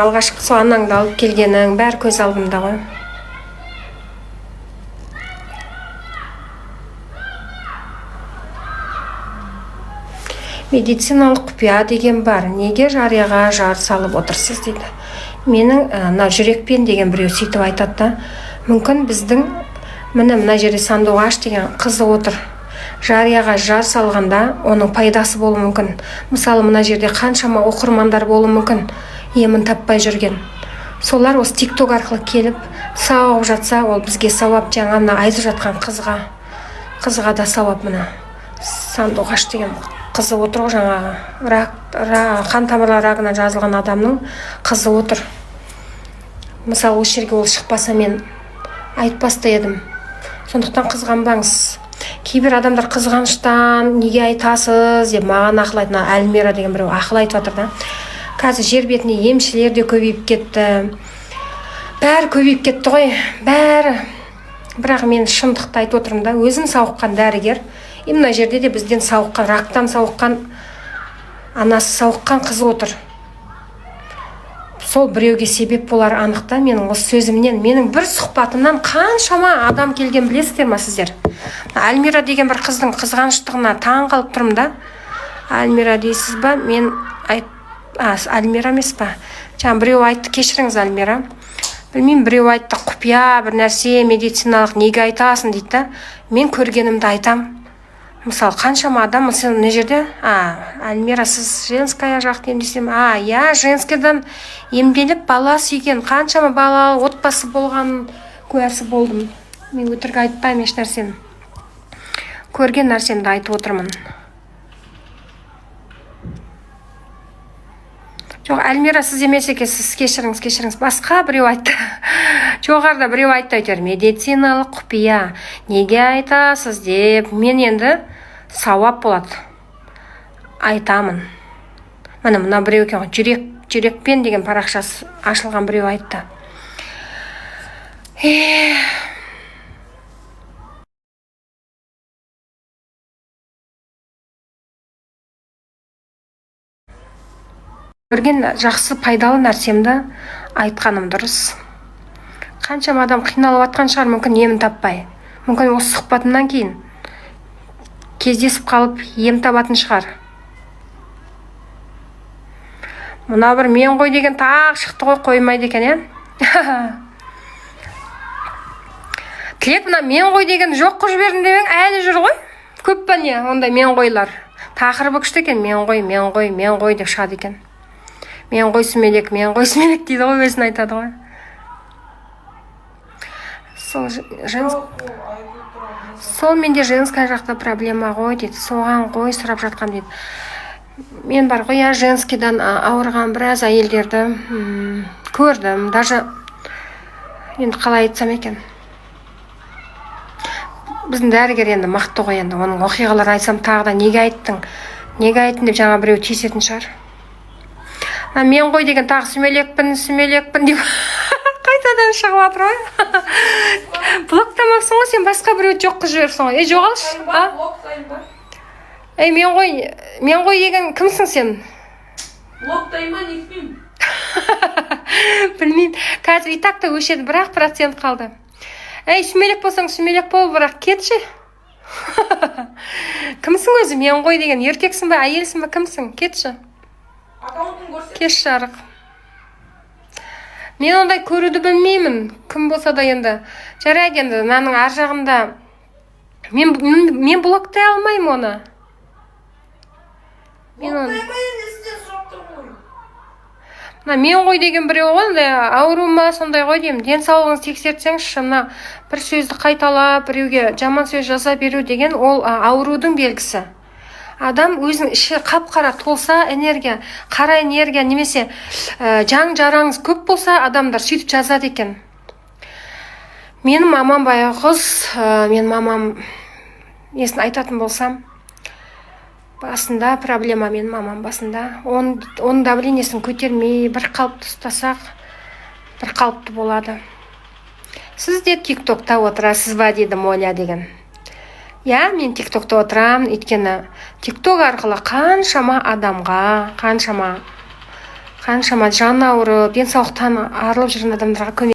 Алғашқы сол анаңды алып келгенің бәрі көз алдымда ғой. Медициналық құпия деген бар. Неге жарияға жар салып отырсыз дейді. Менің мына жүрекпен деген біреу сөйтіп айтады да, мүмкін біздің мына жерде сандуғаш деген қызы отыр. Жарияға жар салғанда оның пайдасы болуы мүмкін. Мысалы, мына жерде қаншама оқырмандар болуы мүмкін, емін таппай жүрген. Солар осы TikTok арқылы келіп сауап жатса, ол бізге сауап. Жаңа мына айтып жатқан қызға да сауап. Мына сандуғаш деген қызы отыр ғой, жаңағы қан тамырлары рагына жазылған адамның қызы отыр. Мысалы, осы жерге ол шықпаса, мен айтпас та едім. Сондықтан қызғанбаңыз. Кейбір адамдар қызғаныштан неге айтасыз деп маған ақыл айтты. Әлмира деген біреу ақыл айтып жатыр да. Қазір жер бетіне емшілер де көбейіп кетті. Бәрі көбейіп кетті ғой, бәрі. Бірақ мен шындықты айтып отырмын да, өзім сауыққан дәрігер. Мына жерде де бізден сауыққан, рактан сауыққан, анасы сауыққан қызы отыр. Сол біреуге себеп болар анықта. Менің осы сөзімнен, менің бір сұхбатымнан қаншама адам келген білесіздер ма сіздер? Әлмира деген бір қыздың қызғаныштығына таң қалып тұрмын да. Әлмира дейсіз ба? Мен Әлмира емес па? Жаңа біреу айтты, кешіріңіз Әлмира. Білмеймін, біреу айтты, құпия бір нәрсе, медициналық неге айтасың дейді да. Мен көргенімді айтам. Мысалы, қаншама адам, мысалы, не жерде? Әлмира, сіз женская жақтан десем, я женскийдан емделіп бала сүйген, қаншама бала отбасы болған куәсі болдым. Мен өтірік айтпаймын еш нәрсені. Көрген нәрсемді айтып отырмын. Жоқ, Әлмира, сіз емес екенсіз, кешіріңіз. Басқа біреу айтты. Жоғарда біреу айтты, медициналық құпия. Неге айтасыз деп. Мен енді сауап болады. Айтамын. Мына біреу екен, жүрекпен деген парақшасы ашылған біреу айтты. Көрген жақсы пайдалы нәрсемді айтқаным дұрыс. Қаншама адам қиналып атқан шығар, мүмкін емін таппай. Мүмкін осы сұхбатымнан кейін кездесіп қалып ем табатын шығар. Мына бір мен ғой деген тақ шықты ғой, қоймайды екен, Тілек мына мен ғой деген жоқ қып жібердім деп әлі жүр ғой. Көп па не ондай мен қойлар. Тақырыбы күшті екен, мен ғой деп шығады екен. Мен ғой сүмелек дейді ғой, өзін айтады ғой. Сол менде женская жақта проблема ғой дейді. Соған ғой сұрап жатқан дейді. Мен бар ғой, женскийдан ауырған біраз әйелдерді көрдім. Даже енді қалай айтсам екен. Біздің дәрігер енді мықты ғой, енді оның оқиғаларын айтсам тағы да неге айттың деп жаңа біреу тиісетін шығар. Мен ғой деген тағы сүмелекпін деп қайтадан шығып жатыр ғой. Блоктамапсың ғой сен, басқа біреу жоқ қып жіберіпсің ғой. Жоғалшы. Мен ғой деген кімсің сен? Блоктаймын, екпеймін. Білмеймін. Қазір и так та өшеді, бірақ процент қалды. Сүмелек болсаң сүмелек бол, бірақ кетші. Кімсің өзі? Мен ғой деген еркексің ба, әйелсің ба, кімсің? Кетші. Кеш жарық. Мен ондай көруді білмеймін. Кім болса да енді. Жарайды енді, мынаның ар жағында. Мен блоктай алмаймын оны. Мен ғой деген біреу ғой, ауру ма сондай ғой деймін. Денсаулығыңыз тексертсеңізші, бір сөзді қайталап, біреуге жаман сөз жаза беру деген ол аурудың белгісі. Адам өзінің іші қап-қара толса, энергия, қара энергия немесе жан-жараңыз көп болса, адамдар сөйтіп жазады екен. Менің мамам байғыз, мен мамам несін айтатын болсам, басында проблема мен мамам басында. Оның давлениесін көтермей, бір қалыпты ұстасақ, бір қалыпты болады. Сіз де TikTok'та отырасыз ба дейді Моля деген. Мен TikTok'та отырамын, өйткені TikTok арқылы қаншама адамға, қаншама қаншама жаны ауырып денсаулықтан арылып жүрген адамдарға көмек